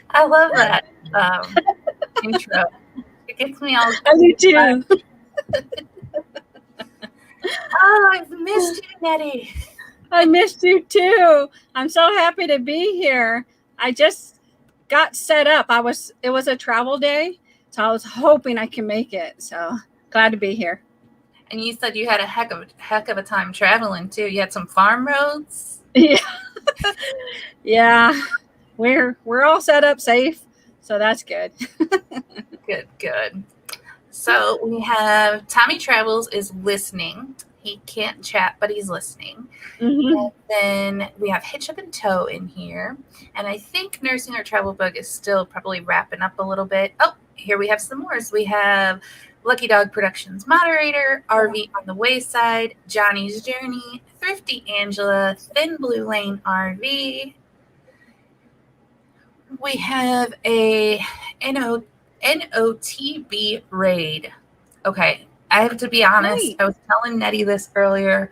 I love that intro. It gets me all. I do too. Oh, I've missed you, Nettie. I missed you too. I'm so happy to be here. I just got set up. It was a travel day, so I was hoping I can make it. So glad to be here. And you said you had a heck of a time traveling too. You had some farm roads. Yeah. Yeah. We're all set up safe, so that's good. Good. So we have Tommy Travels is listening. He can't chat, but he's listening. And then we have Hitch Up and Tow in here. And I think Nursing Our Travel Bug is still probably wrapping up a little bit. Oh, here we have some more. So we have Lucky Dog Productions moderator, RV on the Wayside, Johnny's Journey, Thrifty Angela, Thin Blue Lane RV. We have a NOTB raid. Okay, I have to be honest. Right. I was telling Nettie this earlier.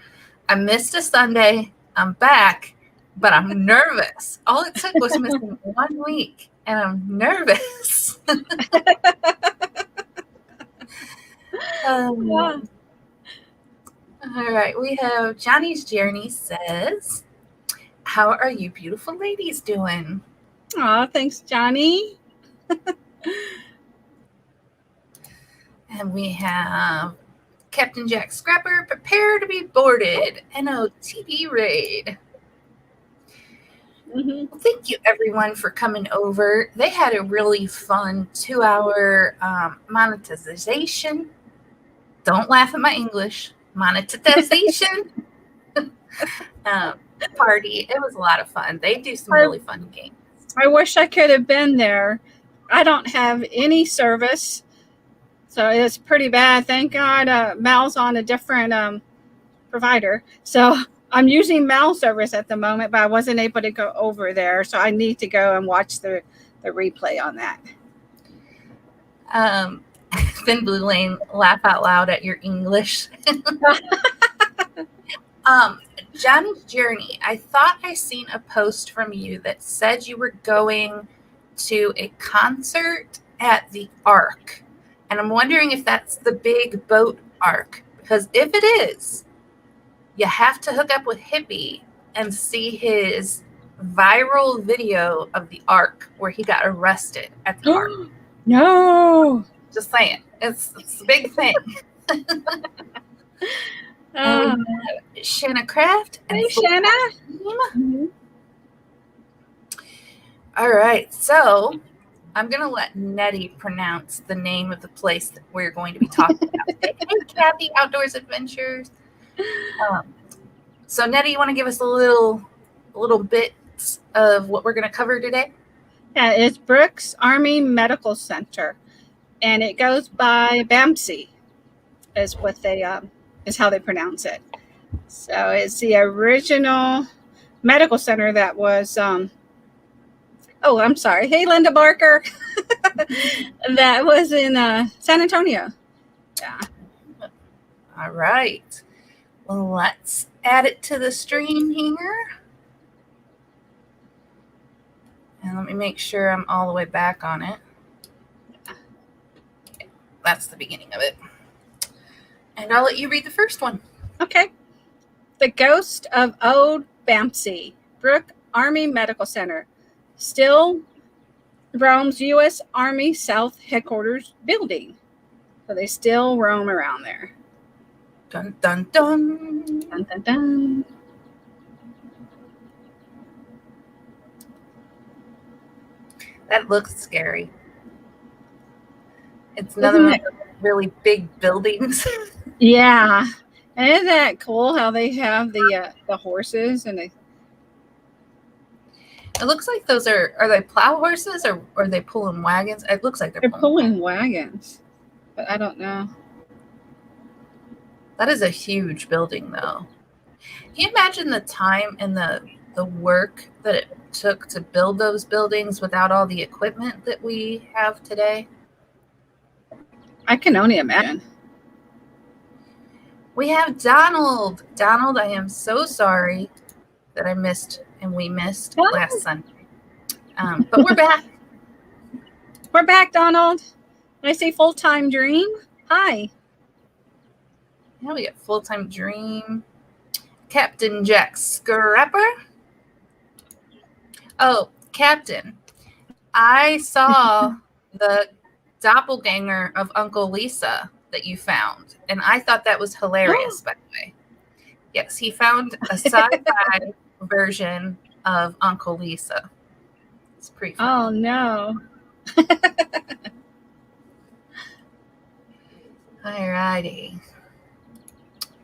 I missed a Sunday. I'm back, but I'm nervous. All it took was missing 1 week, and I'm nervous. Yeah. All right, we have Johnny's Journey says, "How are you beautiful ladies doing?" Aw, thanks, Johnny. And we have Captain Jack Scrapper, prepare to be boarded. NOTB raid. Well, thank you, everyone, for coming over. They had a really fun 2-hour monetization. Don't laugh at my English. Monetization party. It was a lot of fun. They do some really fun games. I wish I could have been there. I don't have any service, so it's pretty bad. Thank God Mal's on a different provider. So I'm using Mal service at the moment, but I wasn't able to go over there. So I need to go and watch the replay on that. Thin Blue Lane, laugh out loud at your English. Johnny's Journey, I thought I seen a post from you that said you were going to a concert at the Ark. And I'm wondering if that's the big boat Ark. Because if it is, you have to hook up with Hippie and see his viral video of the Ark where he got arrested at the Ark. No. Just saying. It's a big thing. Shanna Craft. Hey, Shanna. All right. So I'm going to let Nettie pronounce the name of the place that we're going to be talking about today. Hey, Kathy, Outdoors Adventures. So Nettie, you want to give us a little bit of what we're going to cover today? Yeah, it's Brooke's Army Medical Center, and it goes by BAMC, is what they is how they pronounce it. So it's the original medical center that was. Oh, I'm sorry. Hey, Linda Barker. That was in San Antonio. Yeah. All right. Well, let's add it to the stream here. And let me make sure I'm all the way back on it. Okay, that's the beginning of it. And I'll let you read the first one. Okay. The Ghost of Old BAMC, Brooke Army Medical Center, still roams U.S. Army South Headquarters building. So they still roam around there. Dun, dun, dun. Dun, dun, dun. That looks scary. It's another one of those really big buildings. Yeah. And isn't that cool how they have the horses and they... It looks like those are they plow horses or are they pulling wagons? It looks like they're pulling wagons, but I don't know. That is a huge building, though. Can you imagine the time and the work that it took to build those buildings without all the equipment that we have today? I can only imagine. We have Donald. Donald, I am so sorry. that I missed and we missed Oh. last Sunday. But we're back. We're back, Donald. I say full-time dream. Hi. Now we got full-time dream. Captain Jack Scrapper. Oh, Captain. I saw the doppelganger of Uncle Lisa that you found, and I thought that was hilarious, by the way. Yes, he found a sci-fi version of Uncle Lisa. It's pretty funny. Oh, no. Alrighty.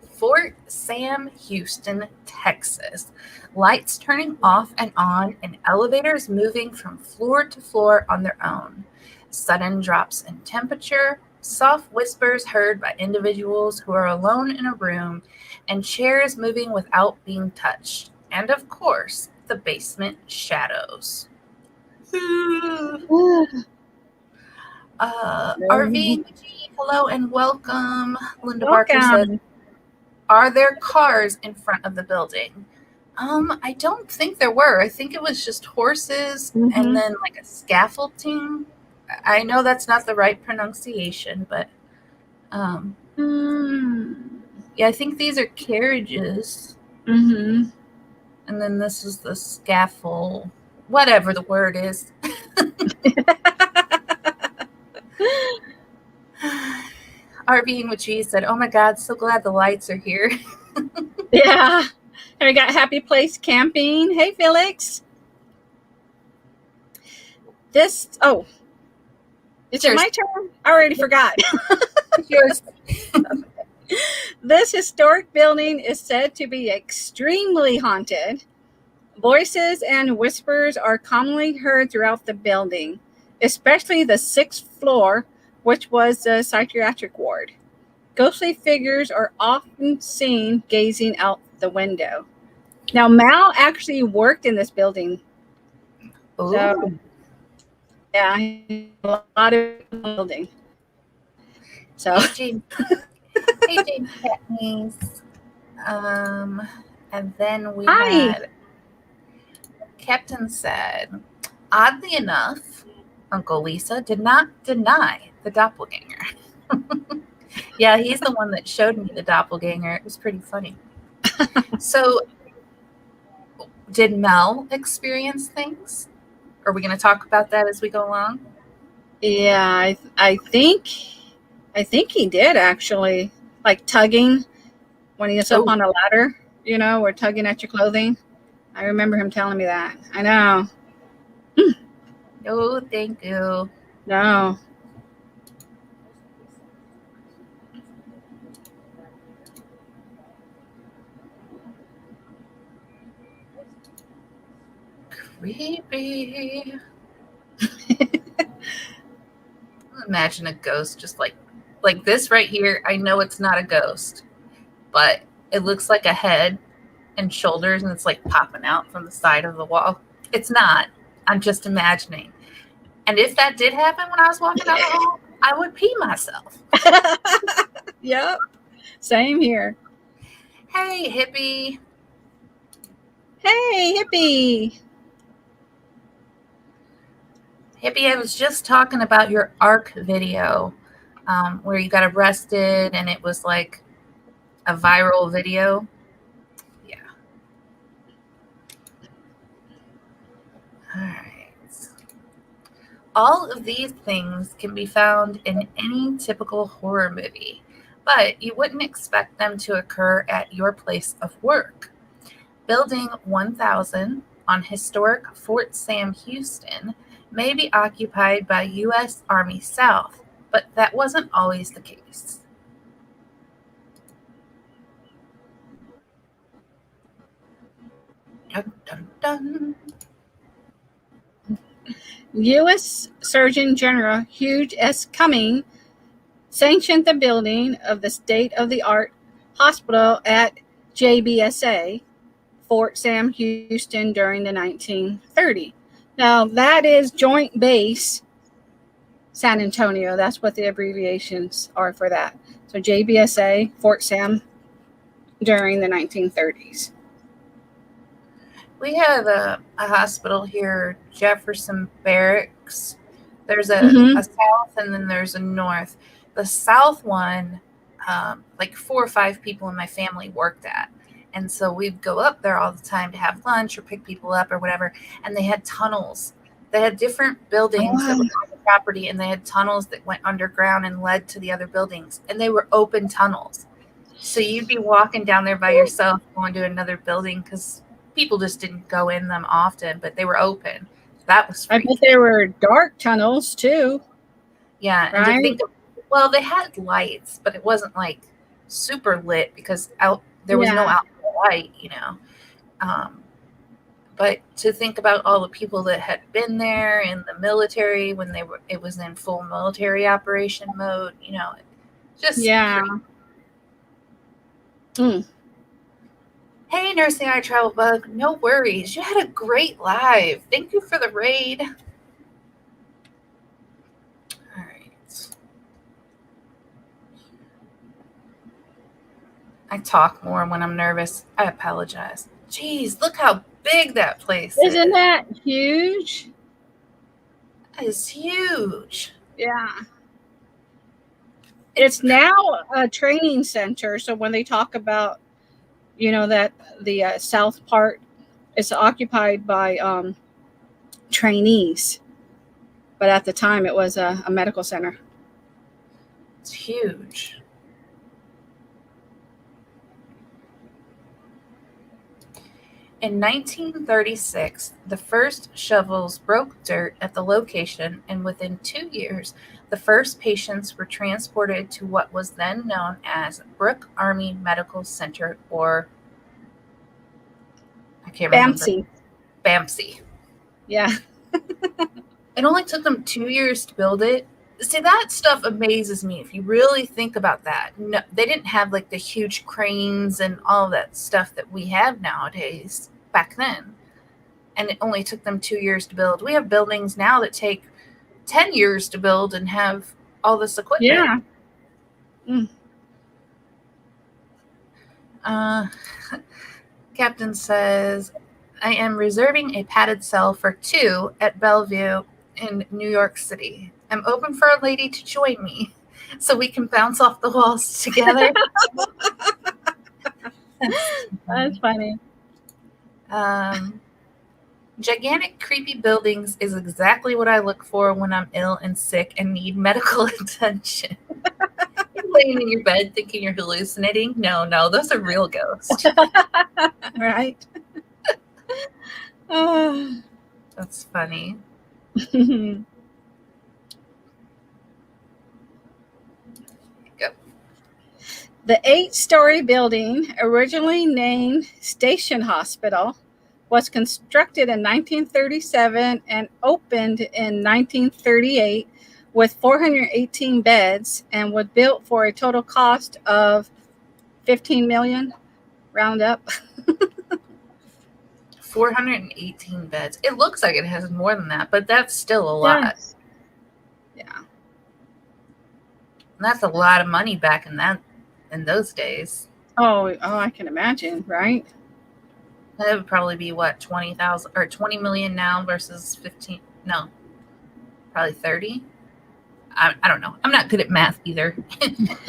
Fort Sam Houston, Texas. Lights turning off and on and elevators moving from floor to floor on their own. Sudden drops in temperature, soft whispers heard by individuals who are alone in a room, and chairs moving without being touched. And of course, the basement shadows. RV, hello and welcome. Linda Barker said, are there cars in front of the building? I don't think there were. I think it was just horses and then like a scaffolding. I know that's not the right pronunciation, but yeah, I think these are carriages. And then this is the scaffold, whatever the word is. RV in which he said, oh my God, so glad the lights are here. Yeah. And we got Happy Place Camping. Hey, Felix. Is it my turn? I already forgot. It's yours. This historic building is said to be extremely haunted. Voices and whispers are commonly heard throughout the building, especially the 6th floor, which was the psychiatric ward. Ghostly figures are often seen gazing out the window. Now, Mal actually worked in this building. So, yeah, a lot of building. So, Hey, James Katniss. And then we had Captain said, oddly enough, Uncle Lisa did not deny the doppelganger. Yeah, he's the one that showed me the doppelganger. It was pretty funny. So, did Mel experience things? Are we going to talk about that as we go along? Yeah, I think he did actually, like tugging when he was up on a ladder. You know, or tugging at your clothing. I remember him telling me that. I know. No, thank you. No. Creepy. Imagine a ghost just like this right here. I know it's not a ghost, but it looks like a head and shoulders, and it's like popping out from the side of the wall. It's not. I'm just imagining. And if that did happen when I was walking down the hall, I would pee myself. Yep. Same here. Hey, hippie. Hey, hippie. Hippie, I was just talking about your ARC video where you got arrested and it was like a viral video. Yeah. All right. All of these things can be found in any typical horror movie, but you wouldn't expect them to occur at your place of work. Building 1000 on historic Fort Sam Houston may be occupied by U.S. Army South, but that wasn't always the case. Dun, dun, dun. U.S. Surgeon General Hugh S. Cumming sanctioned the building of the state-of-the-art hospital at JBSA, Fort Sam Houston, during the 1930s. Now, that is Joint Base San Antonio. That's what the abbreviations are for that. So JBSA, Fort Sam, during the 1930s. We have a hospital here, Jefferson Barracks. There's Mm-hmm. a south and then there's a north. The south one, like 4 or 5 people in my family worked at. And so we'd go up there all the time to have lunch or pick people up or whatever. And they had tunnels. They had different buildings that were on the property, and they had tunnels that went underground and led to the other buildings. And they were open tunnels. So you'd be walking down there by yourself going to another building because people just didn't go in them often, but they were open. That was freaky. I bet they were dark tunnels too. Yeah, right? And to think well, they had lights, but it wasn't like super lit because there was no outdoor light, but to think about all the people that had been there in the military when it was in full military operation mode, just Hey, Nursing I Travel Bug, no worries. You had a great live. Thank you for the raid. All right. I talk more when I'm nervous. I apologize. Jeez, look how big that place is. Isn't that huge? That is huge. Yeah. It's now a training center. So when they talk about, that the south part is occupied by trainees. But at the time, it was a medical center. It's huge. In 1936, the first shovels broke dirt at the location, and within 2 years, the first patients were transported to what was then known as Brooke Army Medical Center, or I can't remember. BAMC. BAMC. Yeah. It only took them 2 years to build it. See, that stuff amazes me if you really think about that. No, they didn't have like the huge cranes and all that stuff that we have nowadays back then. And it only took them 2 years to build. We have buildings now that take 10 years to build and have all this equipment. Yeah. Captain says, I am reserving a padded cell for 2 at Bellevue in New York City. I'm open for a lady to join me so we can bounce off the walls together. That's funny. Gigantic, creepy buildings is exactly what I look for when I'm ill and sick and need medical attention. You're laying in your bed thinking you're hallucinating? No, those are real ghosts. Right. That's funny. The 8-story building, originally named Station Hospital, was constructed in 1937 and opened in 1938 with 418 beds and was built for a total cost of $15 million, round up. 418 beds. It looks like it has more than that, but that's still a lot. Yes. Yeah. And that's a lot of money back in those days. Oh, I can imagine, right? That would probably be what, 20,000 or 20 million now versus 15? No, probably 30. I don't know. I'm not good at math either.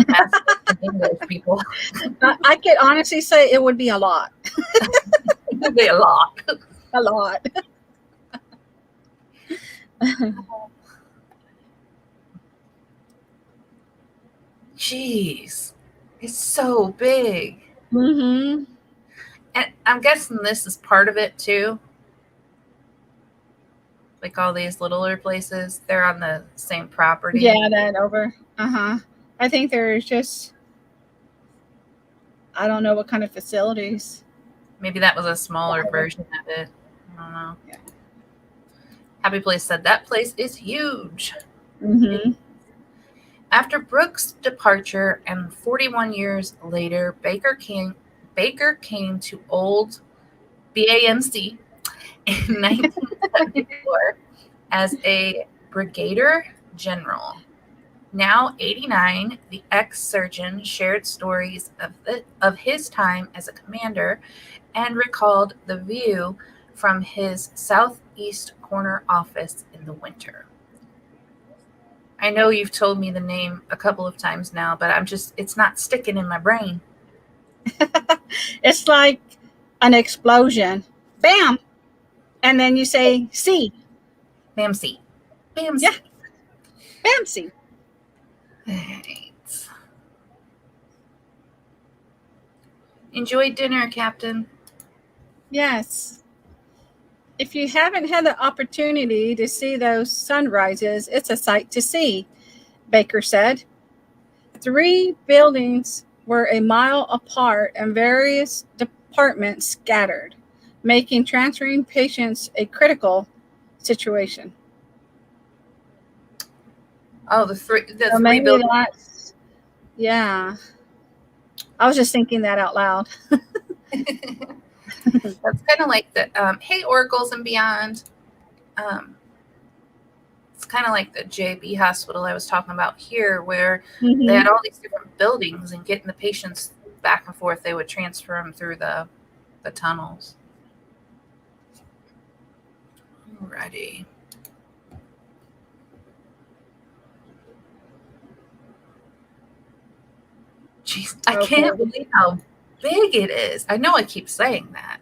Math English people. I could honestly say it would be a lot. It would be a lot. A lot. Jeez, it's so big. Mm-hmm. And I'm guessing this is part of it too. Like all these littler places, they're on the same property. Yeah, that over. I think there's just, I don't know what kind of facilities. Maybe that was a smaller version of it. I don't know. Yeah. Happy Place said that place is huge. Mm-hmm. After Brooke's departure and 41 years later, Baker came to old BAMC in 1974 as a brigadier general. Now 89, the ex-surgeon shared stories of his time as a commander and recalled the view from his southeast corner office in the winter. I know you've told me the name a couple of times now, but it's not sticking in my brain. It's like an explosion. Bam! And then you say C. BAMC. BAMC. Yeah. BAMC. Right. Enjoy dinner, Captain. Yes. If you haven't had the opportunity to see those sunrises, it's a sight to see, Baker said. 3 buildings were a mile apart and various departments scattered, making transferring patients a critical situation. Oh, the three maybe buildings. That's, yeah. I was just thinking that out loud. That's kind of like the Hey Oracles and Beyond. It's kind of like the JB hospital I was talking about here, where they had all these different buildings, and getting the patients back and forth, they would transfer them through the tunnels. Alrighty. Jeez, I can't believe how big it is. I know I keep saying that.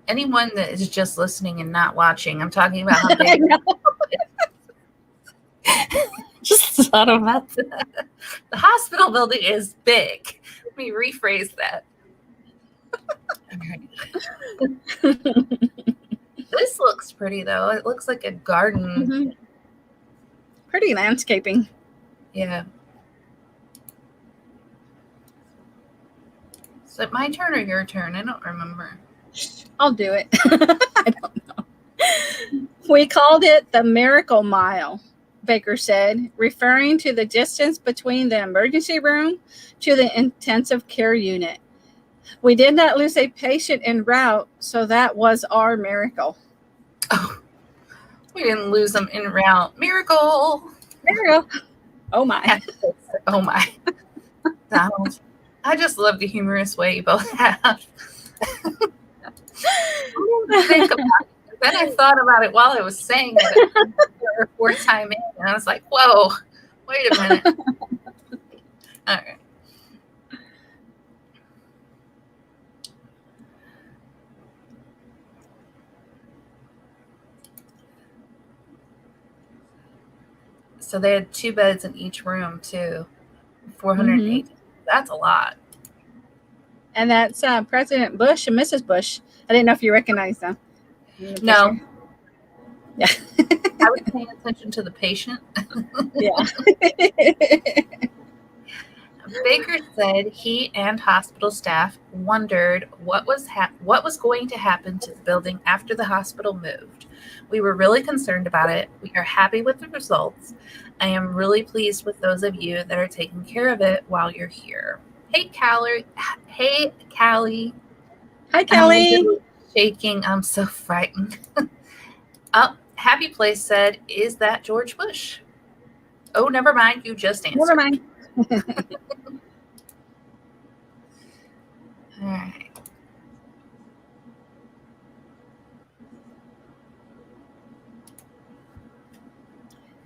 Anyone that is just listening and not watching, I'm talking about how big it is. Just thought about that. The hospital building is big. Let me rephrase that. This looks pretty, though. It looks like a garden. Pretty landscaping. Yeah. Is it my turn or your turn? I don't remember. I'll do it. I don't know. We called it the Miracle Mile, Baker said, referring to the distance between the emergency room to the intensive care unit. We did not lose a patient en route, so that was our miracle. Oh, we didn't lose them en route. Miracle. Miracle. Oh, my. Oh, my. Donald, I just love the humorous way you both have. Think about it. Then I thought about it while I was saying it for a fourth time in, and I was like, whoa, wait a minute. All right. So they had 2 beds in each room, too. 480. That's a lot. And that's President Bush and Mrs. Bush. I didn't know if you recognize them. No. Yeah. I was paying attention to the patient. Yeah. Baker said he and hospital staff wondered what was going to happen to the building after the hospital moved. We were really concerned about it. We are happy with the results. I am really pleased with those of you that are taking care of it while you're here. Hey, Callie. Hey, Callie. Hi, Callie. I'm shaking. I'm so frightened. Oh, Happy Place said, is that George Bush? Oh, never mind. You just answered. Never mind. All right.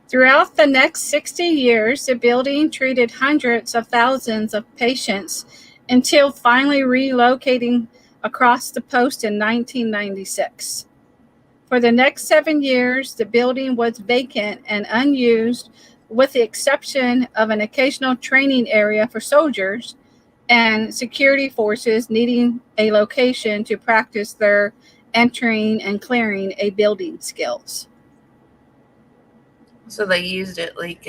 Throughout the next 60 years, the building treated hundreds of thousands of patients until finally relocating across the post in 1996. For the next 7 years, the building was vacant and unused, with the exception of an occasional training area for soldiers and security forces needing a location to practice their entering and clearing a building skills. So they used it like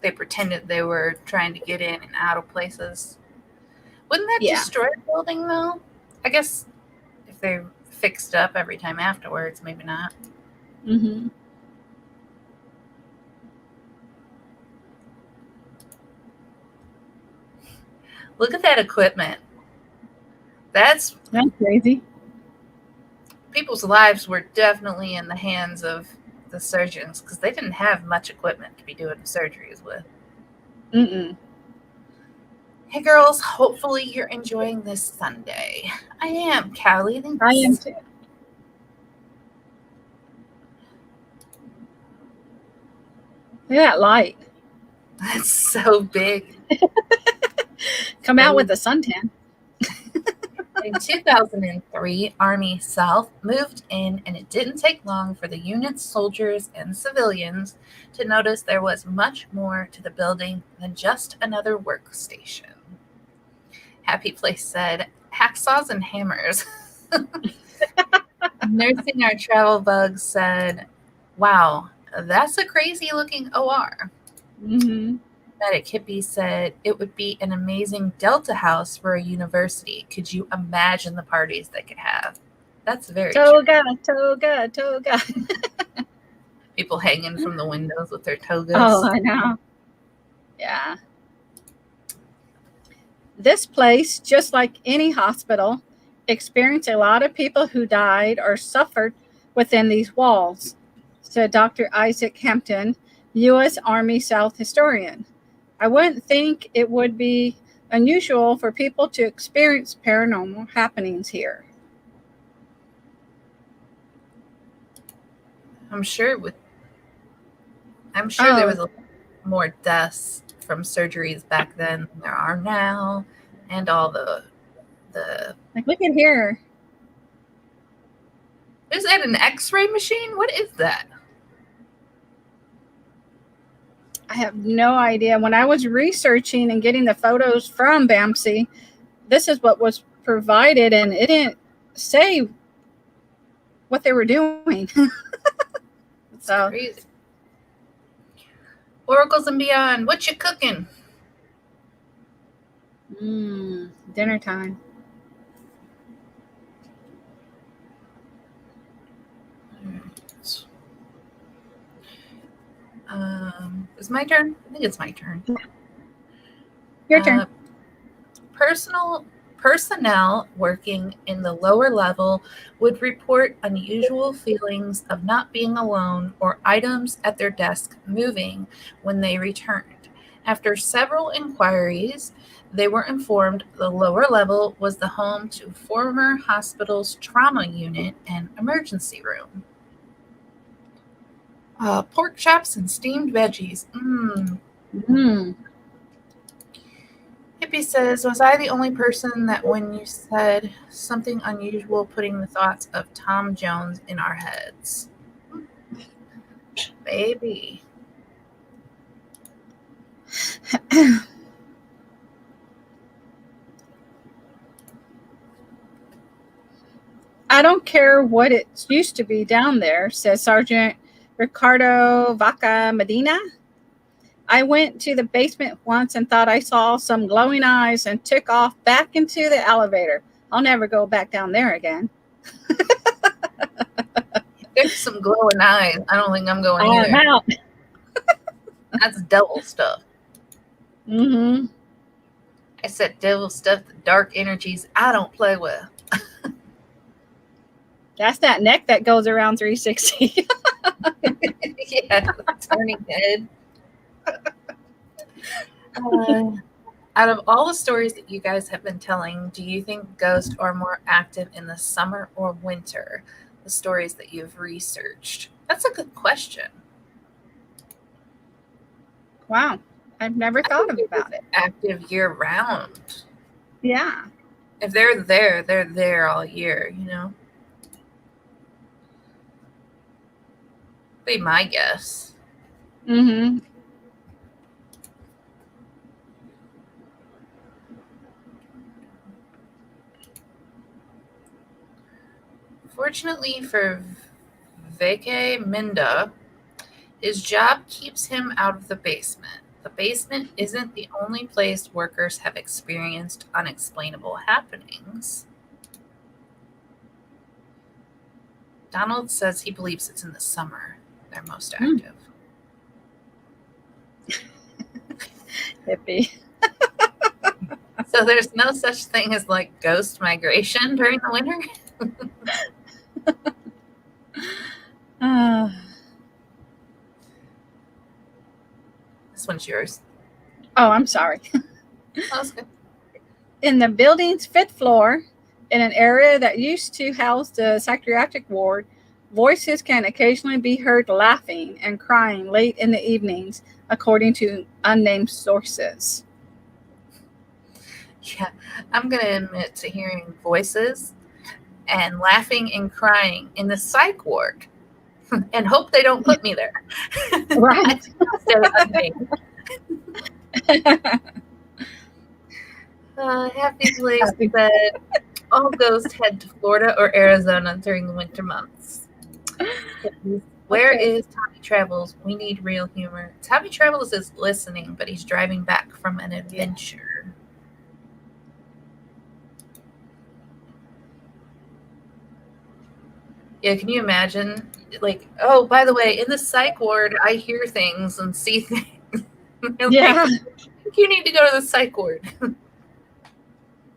they pretended they were trying to get in and out of places. Wouldn't that destroy a building, though? I guess if they fixed up every time afterwards, maybe not. Mm-hmm. Look at that equipment. That's crazy. People's lives were definitely in the hands of the surgeons, because they didn't have much equipment to be doing surgeries with. Hey girls, hopefully you're enjoying this Sunday. I am, Callie. Thanks. I am too. Look at that light. That's so big. Come out with a suntan. In 2003, Army South moved in, and it didn't take long for the unit's soldiers and civilians to notice there was much more to the building than just another workstation. Happy Place said, hacksaws and hammers. Nursing Our Travel Bug said, wow, that's a crazy looking OR. Mm-hmm. Medic Hippie said, it would be an amazing Delta house for a university. Could you imagine the parties they could have? That's very Toga, true. toga, toga. People hanging from the windows with their togas. Oh, I know. Yeah. This place, just like any hospital, experienced a lot of people who died or suffered within these walls, said Dr. Isaac Hampton, U.S. Army South historian. I wouldn't think it would be unusual for people to experience paranormal happenings here. I'm sure there was a more deaths from surgeries back then than there are now, and all the like, look at here. Is that an X-ray machine? What is that? I have no idea. When I was researching and getting the photos from BAMC, this is what was provided, and it didn't say what they were doing. So crazy. Oracles and Beyond, what you cooking? Dinner time. Is my turn? I think it's my turn. Your turn. Personnel working in the lower level would report unusual feelings of not being alone or items at their desk moving when they returned. After several inquiries, they were informed the lower level was the home to former hospital's trauma unit and emergency room. Pork chops and steamed veggies. Hippie says, was I the only person that when you said something unusual putting the thoughts of Tom Jones in our heads? Maybe. I don't care what it used to be down there, says Sergeant Ricardo Vaca Medina. I went to the basement once and thought I saw some glowing eyes and took off back into the elevator. I'll never go back down there again. There's some glowing eyes. I don't think I'm going either. I'm out. That's devil stuff. Mm-hmm. I said devil stuff, the dark energies I don't play with. That's that neck that goes around 360. Yeah, turning head. Out of all the stories that you guys have been telling, do you think ghosts are more active in the summer or winter? The stories that you've researched. That's a good question. Wow. I've never thought about it. Active year round. Yeah. If they're there all year, you know? Be my guess. Mm-hmm. Fortunately for Veke Minda, his job keeps him out of the basement. The basement isn't the only place workers have experienced unexplainable happenings. Donald says he believes it's in the summer they're most active. Hippie. So there's no such thing as like ghost migration during the winter? This one's yours. Oh, I'm sorry. That was good. In the building's fifth floor, in an area that used to house the psychiatric ward, voices can occasionally be heard laughing and crying late in the evenings, according to unnamed sources. Yeah, I'm going to admit to hearing voices and laughing and crying in the psych ward and hope they don't put me there. Right. Happy Place said all ghosts head to Florida or Arizona during the winter months. Where is Tommy Travels? We need real humor. Tommy Travels is listening, but he's driving back from an adventure. Yeah, can you imagine? Like, oh, by the way, in the psych ward, I hear things and see things. Yeah. Like, you need to go to the psych ward.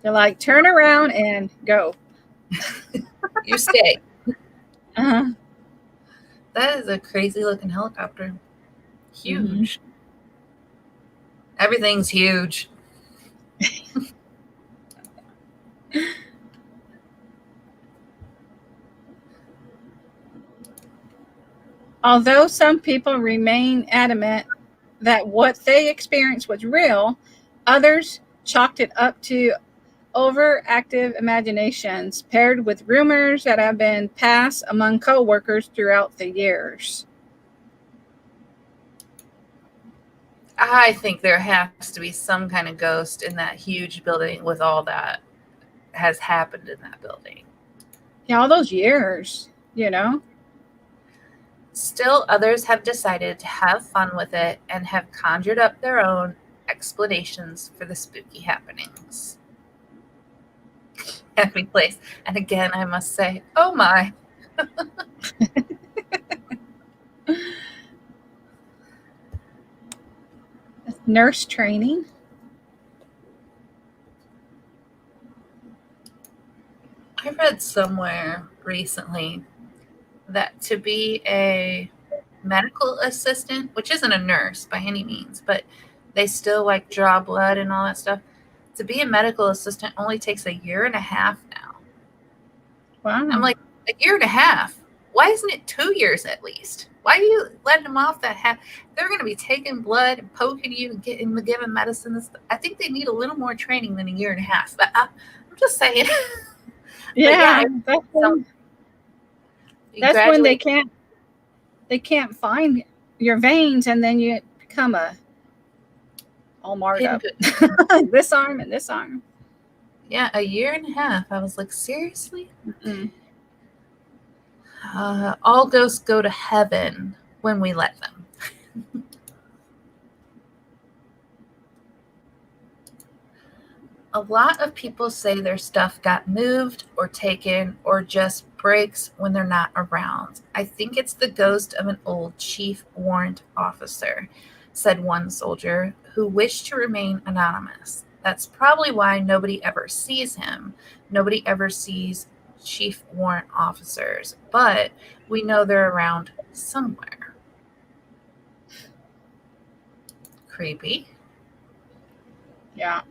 They're like, turn around and go. You stay. Uh-huh. That is a crazy looking helicopter. Huge. Mm-hmm. Everything's huge. Although some people remain adamant that what they experienced was real, others chalked it up to overactive imaginations paired with rumors that have been passed among co-workers throughout the years. I think there has to be some kind of ghost in that huge building with all that has happened in that building. Yeah, all those years, you know. Still, others have decided to have fun with it and have conjured up their own explanations for the spooky happenings. Happy Place. And again, I must say, oh my. Nurse training. I read somewhere recently that to be a medical assistant, which isn't a nurse by any means, but they still like draw blood and all that stuff. To be a medical assistant only takes 1.5 years now. Wow. I'm like, 1.5 years? Why isn't it 2 years at least? Why are you letting them off that half? They're going to be taking blood and poking you and giving medicine and stuff. I think they need a little more training than 1.5 years. But I'm just saying. Yeah, that's when they can't find your veins, and then you become all marred up. This arm and this arm. Yeah, 1.5 years. I was like, seriously? All ghosts go to heaven when we let them. A lot of people say their stuff got moved or taken or just breaks when they're not around. I think it's the ghost of an old chief warrant officer, said one soldier who wished to remain anonymous. That's probably why nobody ever sees him. Nobody ever sees chief warrant officers, but we know they're around somewhere. Creepy. Yeah.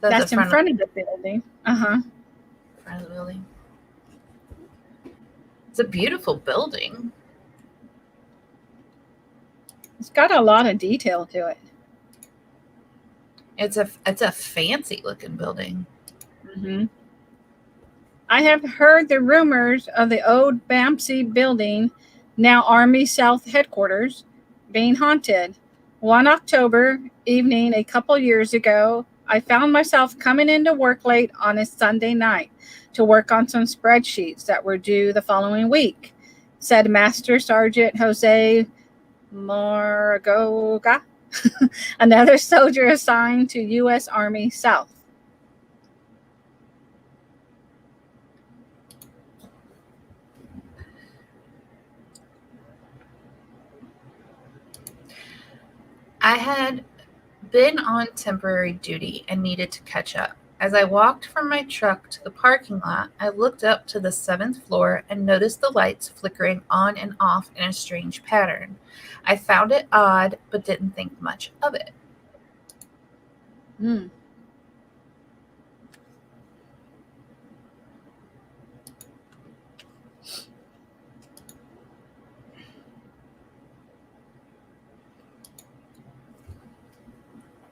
That's in front of the building. Front of the building. It's a beautiful building. It's got a lot of detail to it. It's a fancy looking building. Mm-hmm. I have heard the rumors of the old BAMC building, now Army South headquarters, being haunted. One October evening a couple years ago, I found myself coming into work late on a Sunday night to work on some spreadsheets that were due the following week, said Master Sergeant Jose Margoga, another soldier assigned to U.S. Army South. I had been on temporary duty and needed to catch up. As I walked from my truck to the parking lot, I looked up to the 7th floor and noticed the lights flickering on and off in a strange pattern. I found it odd, but didn't think much of it. Hmm.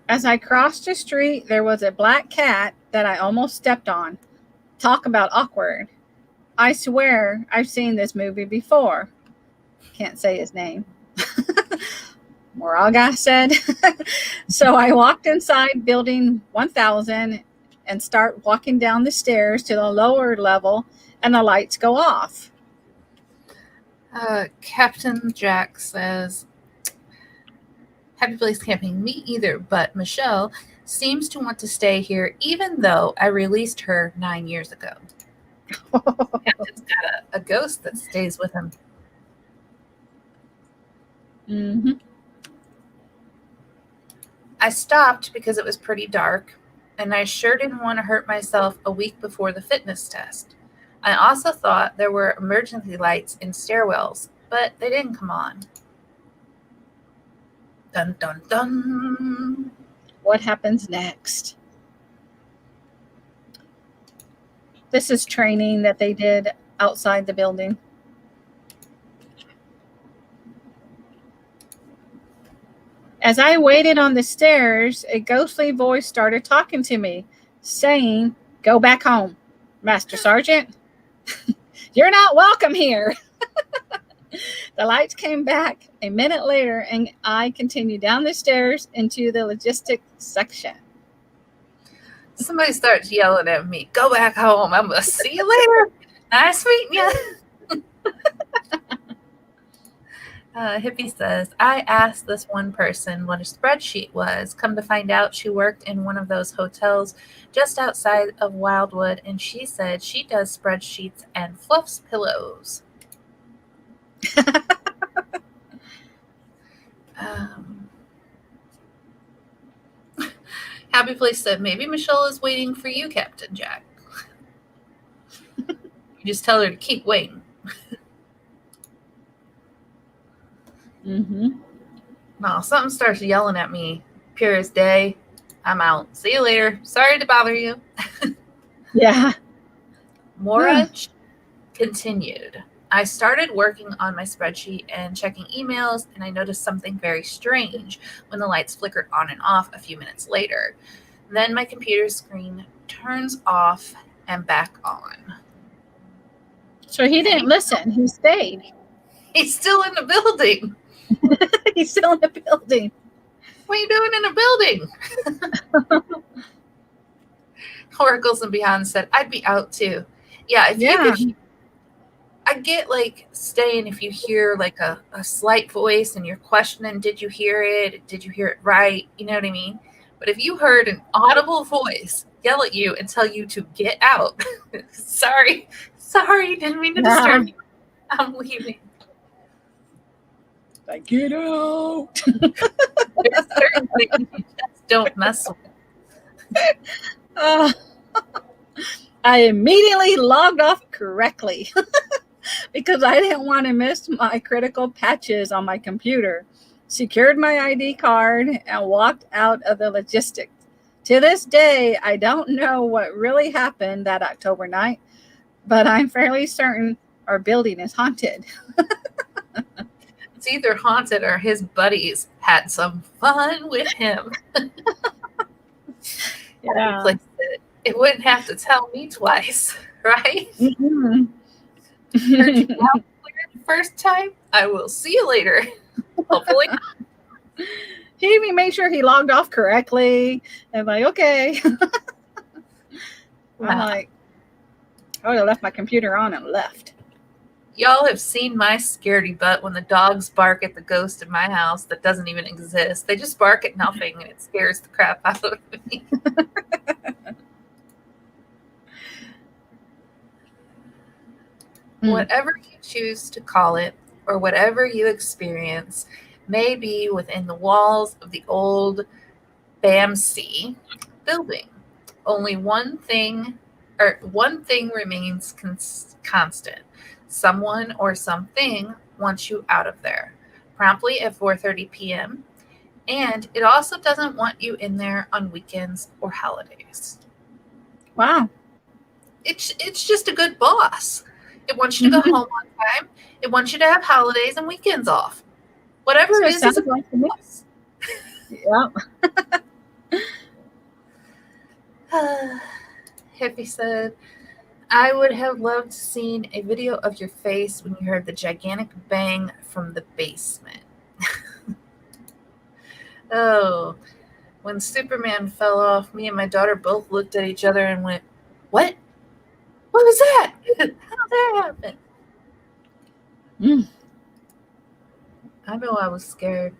As I crossed the street, there was a black cat that I almost stepped on. Talk about awkward. I swear I've seen this movie before. Can't say his name. Moraga said. So I walked inside building 1000 and start walking down the stairs to the lower level, and the lights go off. Captain Jack says, happy place camping. Me either, but Michelle seems to want to stay here even though I released her 9 years ago. Captain's got a ghost that stays with him. Mm-hmm. I stopped because it was pretty dark, and I sure didn't want to hurt myself a week before the fitness test. I also thought there were emergency lights in stairwells, but they didn't come on. Dun, dun, dun. What happens next? This is training that they did outside the building. As I waited on the stairs, a ghostly voice started talking to me, saying, "Go back home, Master Sergeant. You're not welcome here." The lights came back a minute later, and I continued down the stairs into the logistics section. Somebody starts yelling at me, "Go back home. I'm going to see you later. Nice meeting you." Hippie says, I asked this one person what a spreadsheet was. Come to find out, she worked in one of those hotels just outside of Wildwood, and she said she does spreadsheets and fluffs pillows. Happy Place said, maybe Michelle is waiting for you, Captain Jack. You just tell her to keep waiting. Mm-hmm. No, something starts yelling at me. Pure as day. I'm out. See you later. Sorry to bother you. Yeah. Moraj continued. I started working on my spreadsheet and checking emails, and I noticed something very strange when the lights flickered on and off a few minutes later. Then my computer screen turns off and back on. So he didn't listen. He stayed. He's still in the building. He's still in the building. What are you doing in a building? Oracles and Beyond said, I'd be out too. Yeah, I get like staying if you hear like a slight voice and you're questioning, did you hear it? Did you hear it right? You know what I mean? But if you heard an audible voice yell at you and tell you to get out, sorry, didn't mean to disturb you. I'm leaving. Like, get out. There's certain things you just don't mess with. I immediately logged off correctly because I didn't want to miss my critical patches on my computer. Secured my ID card and walked out of the logistics. To this day, I don't know what really happened that October night, but I'm fairly certain our building is haunted. It's either haunted or his buddies had some fun with him. Yeah. It wouldn't have to tell me twice, right? Mm-hmm. Heard you out the first time. I will see you later. Hopefully. He even made sure he logged off correctly. And like, okay. Wow. I'm like, I would have left my computer on and left. Y'all have seen my scaredy butt when the dogs bark at the ghost in my house that doesn't even exist. They just bark at nothing and it scares the crap out of me. Whatever you choose to call it, or whatever you experience, may be within the walls of the old BAMC building, Only one thing remains constant. Someone or something wants you out of there promptly at 4:30 p.m. And it also doesn't want you in there on weekends or holidays. Wow. It's just a good boss. It wants you to go home on time. It wants you to have holidays and weekends off. Whatever So it is a like boss. Yeah. Hippie said, I would have loved to seen a video of your face when you heard the gigantic bang from the basement. Oh, when Superman fell off, me and my daughter both looked at each other and went, what? What was that? How did that happen? I know I was scared.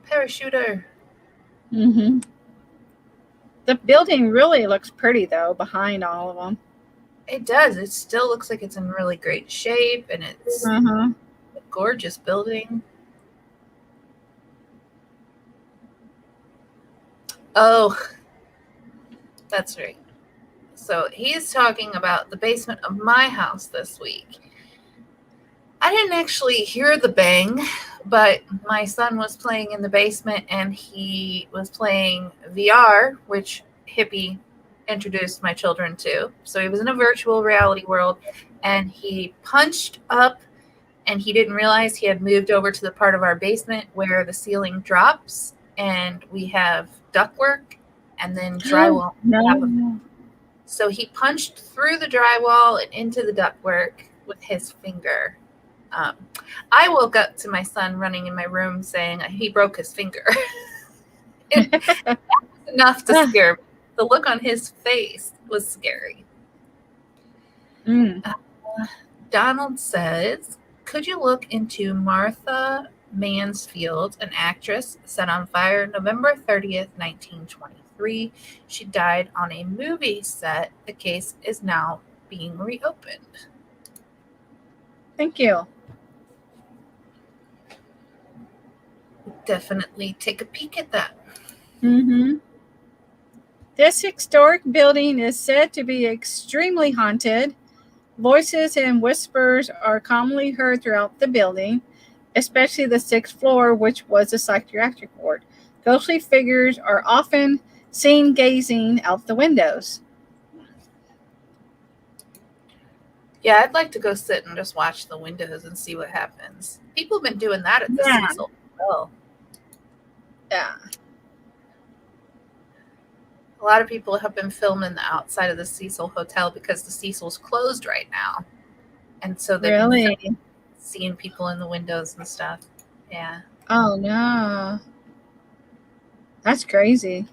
Parachuter. The building really looks pretty, though, behind all of them. It does. It still looks like it's in really great shape, and it's a gorgeous building. Oh, that's right. So he's talking about the basement of my house this week. I didn't actually hear the bang, but my son was playing in the basement, and he was playing VR, which Hippie introduced my children to. So he was in a virtual reality world, and he punched up, and he didn't realize he had moved over to the part of our basement where the ceiling drops, and we have ductwork and then drywall. So he punched through the drywall and into the ductwork with his finger. I woke up to my son running in my room saying he broke his finger. That was enough to scare me. The look on his face was scary. Donald says, could you look into Martha Mansfield, an actress set on fire November 30th, 1923. She died on a movie set. The case is now being reopened. Thank you. Definitely take a peek at that. This historic building is said to be extremely haunted. Voices and whispers are commonly heard throughout the building, especially the 6th floor, which was a psychiatric ward. Ghostly figures are often seen gazing out the windows. Yeah, I'd like to go sit and just watch the windows and see what happens. People have been doing that at the Cecil Hotel. Yeah. A lot of people have been filming the outside of the Cecil Hotel because the Cecil's closed right now. And so they've been seeing people in the windows and stuff. Yeah. Oh, no. That's crazy.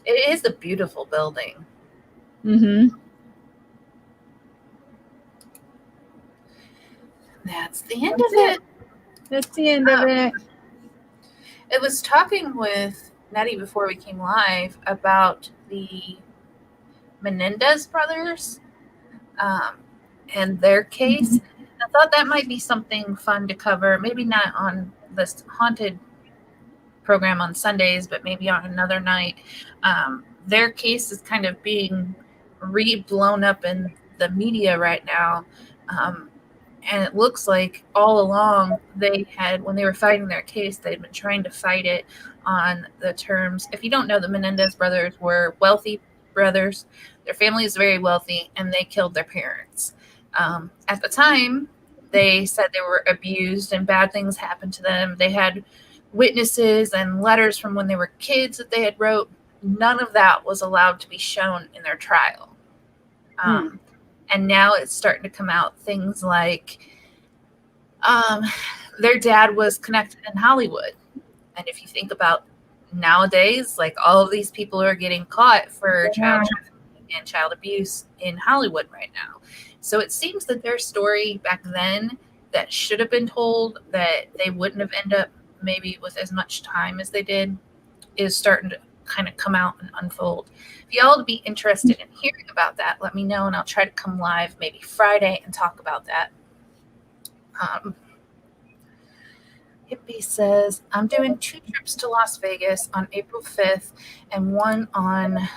It is a beautiful building. That's the end of it. That's the end of it. It was talking with Nette before we came live about the Menendez brothers and their case. I thought that might be something fun to cover. Maybe not on this haunted program on Sundays, but maybe on another night. Their case is kind of being blown up in the media right now. And it looks like all along when they were fighting their case, they'd been trying to fight it on the terms. If you don't know, the Menendez brothers were wealthy brothers. Their family is very wealthy, and they killed their parents. At the time, they said they were abused and bad things happened to them. They had witnesses and letters from when they were kids that they had wrote. None of that was allowed to be shown in their trial. And now it's starting to come out things like their dad was connected in Hollywood. And if you think about nowadays, like all of these people are getting caught for child trafficking and child abuse in Hollywood right now. So it seems that their story back then that should have been told, that they wouldn't have ended up maybe with as much time as they did, is starting to kind of come out and unfold. If y'all would be interested in hearing about that, let me know, and I'll try to come live maybe Friday and talk about that. Hippie says, I'm doing 2 trips to Las Vegas on April 5th and one on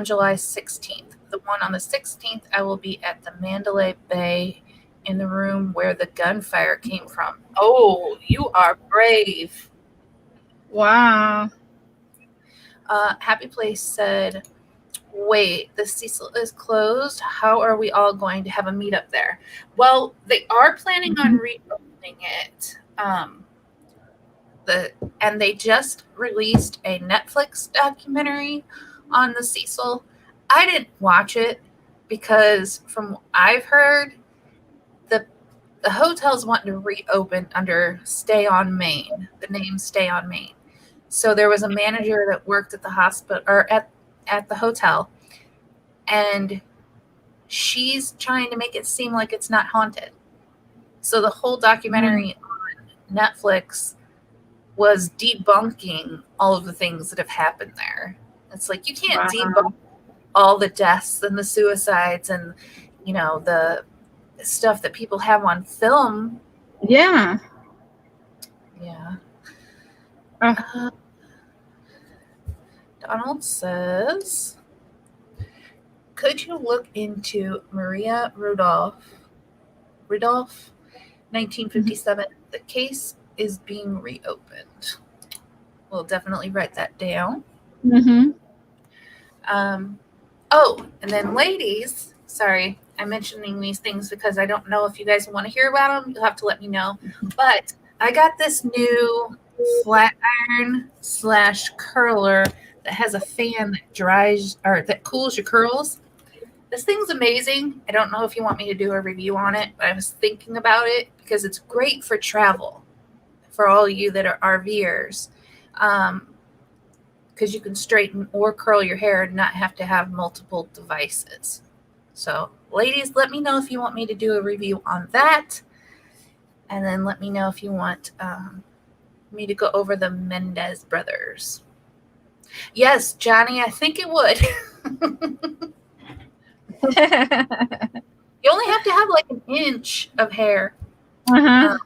July 16th. The one on the 16th, I will be at the Mandalay Bay in the room where the gunfire came from. Oh, you are brave. Wow. Happy Place said, wait, the Cecil is closed. How are we all going to have a meetup there? Well, they are planning on reopening it. And they just released a Netflix documentary on the Cecil. I didn't watch it because from what I've heard, the hotel's wanting to reopen under Stay on Main, the name Stay on Main. So there was a manager that worked at the hospital or at the hotel, and she's trying to make it seem like it's not haunted. So the whole documentary on Netflix was debunking all of the things that have happened there. It's like you can't debunk all the deaths and the suicides and, you know, the stuff that people have on film. Yeah. Yeah. Donald says, could you look into Maria Rudolph, 1957? The case is being reopened. We'll definitely write that down. Oh, and then ladies, sorry, I'm mentioning these things because I don't know if you guys want to hear about them. You'll have to let me know. But I got this new flat iron / curler that has a fan that dries or that cools your curls. This thing's amazing. I don't know if you want me to do a review on it, but I was thinking about it because it's great for travel for all of you that are RVers. Because you can straighten or curl your hair and not have to have multiple devices. So, ladies, let me know if you want me to do a review on that. And then let me know if you want me to go over the Mendez brothers. Yes, Johnny, I think it would. You only have to have like an inch of hair to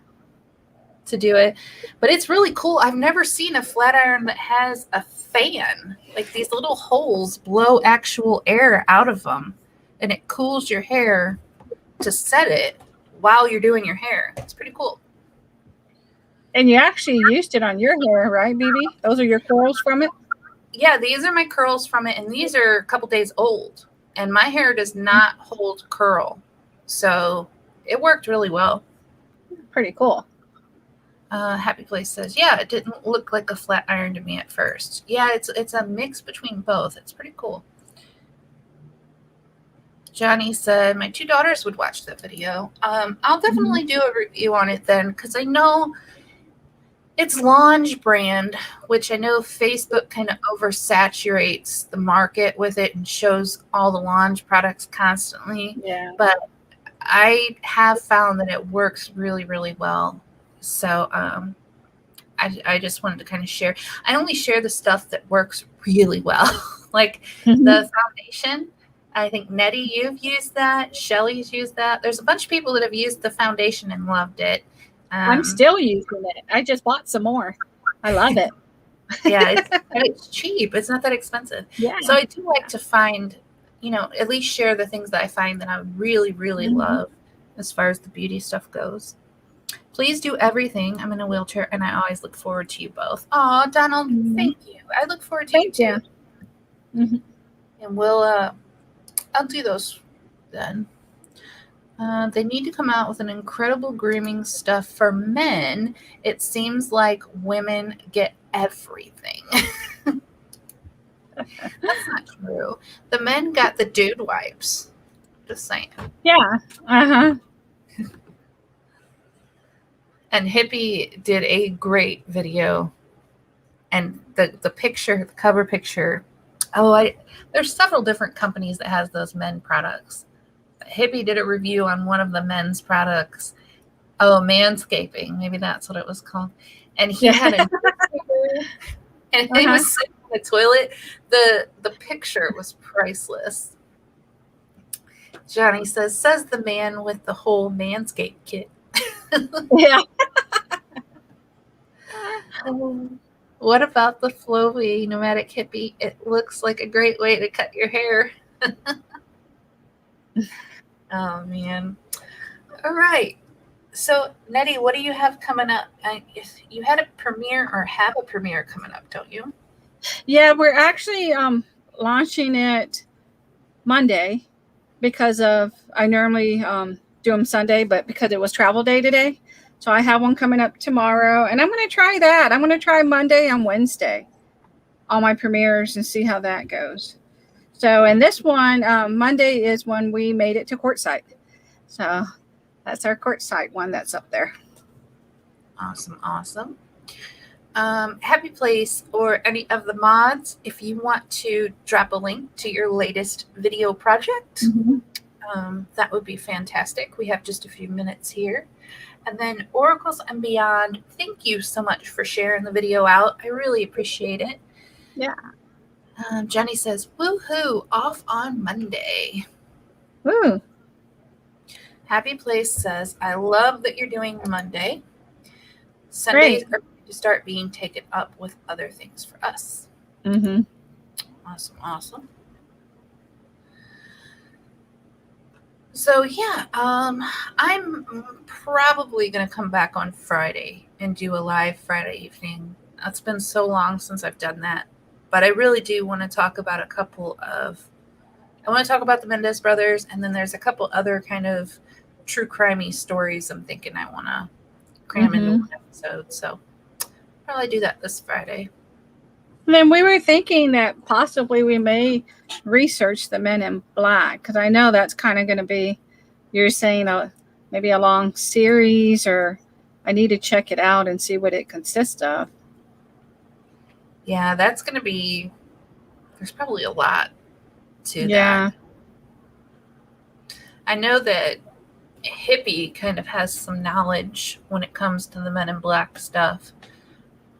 do it. But it's really cool. I've never seen a flat iron that has a fan. Like these little holes blow actual air out of them. And it cools your hair to set it while you're doing your hair. It's pretty cool. And you actually used it on your hair, right, BB? Those are your curls from it? Yeah, these are my curls from it. And these are a couple days old. And my hair does not hold curl. So it worked really well. Pretty cool. Happy Place says, yeah, it didn't look like a flat iron to me at first. Yeah, it's a mix between both. It's pretty cool. Johnny said, my 2 daughters would watch that video. I'll definitely do a review on it then, because I know it's Launch brand, which I know Facebook kind of oversaturates the market with it and shows all the Launch products constantly. Yeah. But I have found that it works really, really well. So I just wanted to kind of share. I only share the stuff that works really well. Like the foundation. I think Nettie, you've used that. Shelly's used that. There's a bunch of people that have used the foundation and loved it. I'm still using it. I just bought some more. I love it. Yeah, it's cheap. It's not that expensive. Yeah. So I do like to find, at least share the things that I find that I really, really love as far as the beauty stuff goes. Please do everything. I'm in a wheelchair, and I always look forward to you both. Oh, Donald, thank you. I look forward to you too. And I'll do those then. They need to come out with an incredible grooming stuff for men. It seems like women get everything. That's not true. The men got the dude wipes. Just saying. Yeah. And Hippie did a great video. And the picture, the cover picture. There's several different companies that has those men products. Hippie did a review on one of the men's products. Manscaping. Maybe that's what it was called. And he had a and he was sitting on the toilet. The picture was priceless. Johnny says the man with the whole Manscaped kit. Yeah. What about the flowy nomadic hippie? It looks like a great way to cut your hair. Oh, man. All right. So, Nettie, what do you have coming up? You had a premiere or have a premiere coming up, don't you? Yeah, we're actually launching it Monday because I normally do them Sunday, but because it was travel day today. So I have one coming up tomorrow, and I'm going to try that. I'm going to try Monday and Wednesday, all my premieres, and see how that goes. So, and this one, Monday is when we made it to Quartzsite. So that's our Quartzsite one that's up there. Awesome, awesome. Happy Place or any of the mods, if you want to drop a link to your latest video project, that would be fantastic. We have just a few minutes here. And then Oracles and Beyond, thank you so much for sharing the video out. I really appreciate it. Yeah. Jenny says, woohoo, off on Monday. Woo. Happy Place says, I love that you're doing Monday. Sundays are going to start being taken up with other things for us. Awesome, awesome. So yeah, I'm probably going to come back on Friday and do a live Friday evening. It's been so long since I've done that. But I really do want to talk about I want to talk about the Mendez brothers, and then there's a couple other kind of true crimey stories I'm thinking I want to cram into one episode. So probably do that this Friday. And then we were thinking that possibly we may research the Men in Black, because I know that's kind of going to be, you're saying maybe a long series, or I need to check it out and see what it consists of. Yeah, that's going to be, there's probably a lot to that. I know that Hippie kind of has some knowledge when it comes to the Men in Black stuff.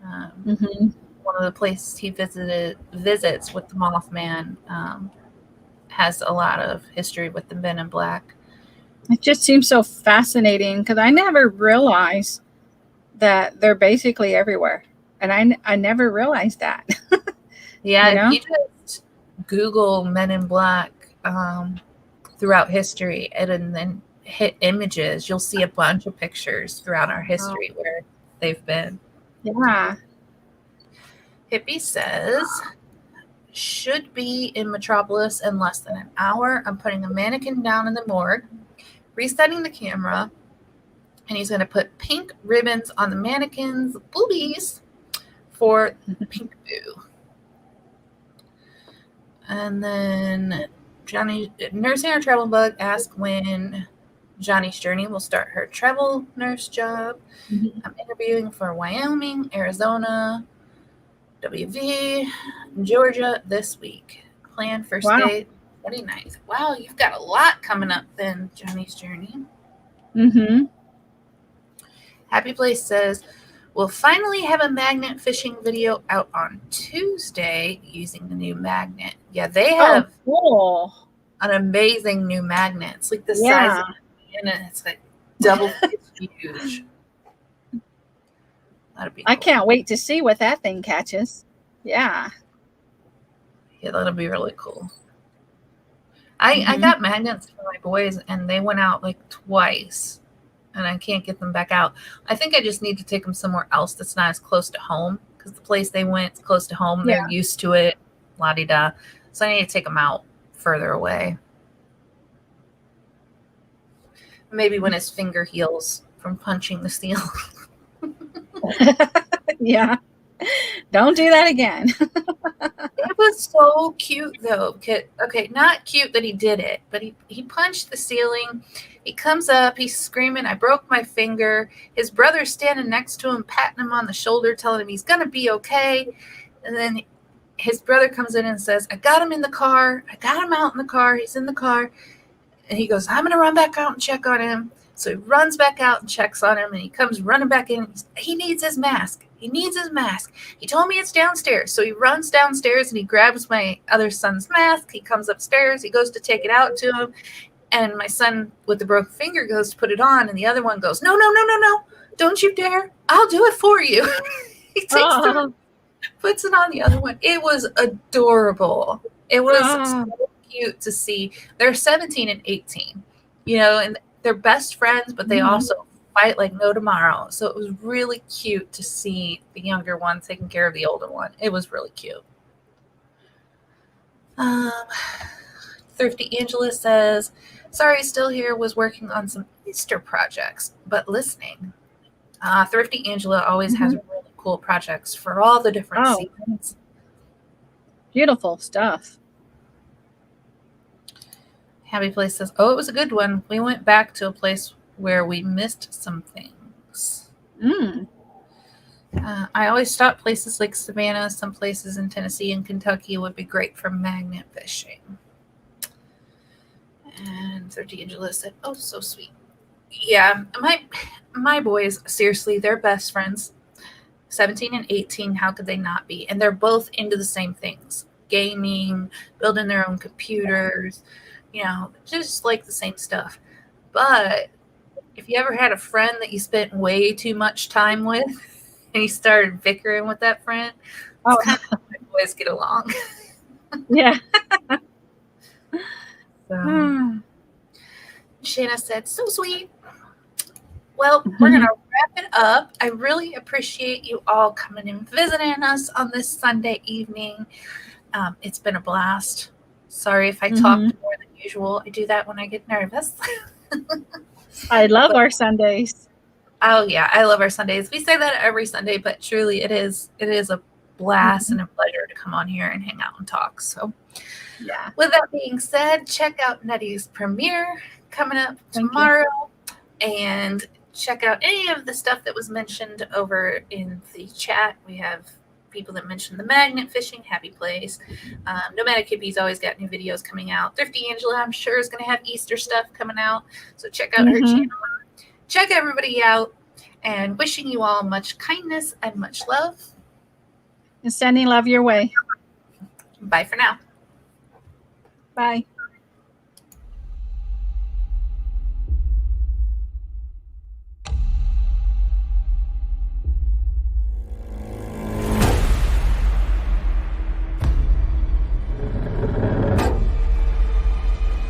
One of the places he visits with the Mothman has a lot of history with the Men in Black. It just seems so fascinating because I never realized that they're basically everywhere. And I never realized that. Yeah, you just Google Men in Black throughout history and then hit images. You'll see a bunch of pictures throughout our history where they've been. Yeah. Hippie says, should be in Metropolis in less than an hour. I'm putting a mannequin down in the morgue, resetting the camera, and he's going to put pink ribbons on the mannequin's boobies for pink boo. And then Johnny, Nursing Our Travel Bug, asked when Johnny's Journey will start her travel nurse job. I'm interviewing for Wyoming, Arizona, WV, Georgia this week. Plan for stay 29th. Wow, you've got a lot coming up then, Johnny's Journey. Happy Place says, we'll finally have a magnet fishing video out on Tuesday using the new magnet. Yeah, they have an amazing new magnet. It's like the size of and it's like double huge. That'd be cool. I can't wait to see what that thing catches. Yeah, that'll be really cool. I got magnets for my boys, and they went out like twice, and I can't get them back out. I think I just need to take them somewhere else that's not as close to home, because the place they went is close to home. They're used to it, la-di-da. So I need to take them out further away. Maybe when his finger heals from punching the steel. Yeah. Don't do that again. It was so cute, though. Okay, not cute that he did it, but he punched the ceiling. He comes up, he's screaming, I broke my finger. His brother's standing next to him, patting him on the shoulder, telling him he's going to be okay. And then his brother comes in and says, I got him in the car. I got him out in the car. He's in the car. And he goes, I'm going to run back out and check on him. So he runs back out and checks on him, and he comes running back in. He needs his mask. He needs his mask. He told me it's downstairs. So he runs downstairs, and he grabs my other son's mask. He comes upstairs. He goes to take it out to him. And my son with the broken finger goes to put it on, and the other one goes, no, no, no, no, no. Don't you dare. I'll do it for you. He takes the puts it on the other one. It was adorable. It was so cute to see. They're 17 and 18, and they're best friends, but they also fight like no tomorrow. So it was really cute to see the younger one taking care of the older one. It was really cute. Thrifty Angela says, sorry, still here, was working on some Easter projects, but listening. Thrifty Angela always has really cool projects for all the different seasons. Beautiful stuff. Happy Place says, it was a good one. We went back to a place where we missed some things. I always thought places like Savannah, some places in Tennessee and Kentucky would be great for magnet fishing. And 30 Angela said, so sweet. Yeah, my boys, seriously, they're best friends. 17 and 18, how could they not be? And they're both into the same things. Gaming, building their own computers, just like the same stuff. But if you ever had a friend that you spent way too much time with and you started bickering with that friend, it's kind of how my boys get along. Yeah. So, Shanna said, so sweet. Well, we're going to wrap it up. I really appreciate you all coming and visiting us on this Sunday evening. It's been a blast. Sorry if I talked more than usual. I do that when I get nervous. I love our Sundays. Oh, yeah. I love our Sundays. We say that every Sunday, but truly it is a blast and a pleasure to come on here and hang out and talk. So, yeah. With that being said, check out Nette's premiere coming up tomorrow. And check out any of the stuff that was mentioned over in the chat. We have people that mentioned the magnet fishing, Happy Place. Nomadic Hippie's always got new videos coming out. Thrifty Angela, I'm sure, is going to have Easter stuff coming out. So check out her channel. Check everybody out. And wishing you all much kindness and much love. And sending love your way. Bye for now. Bye.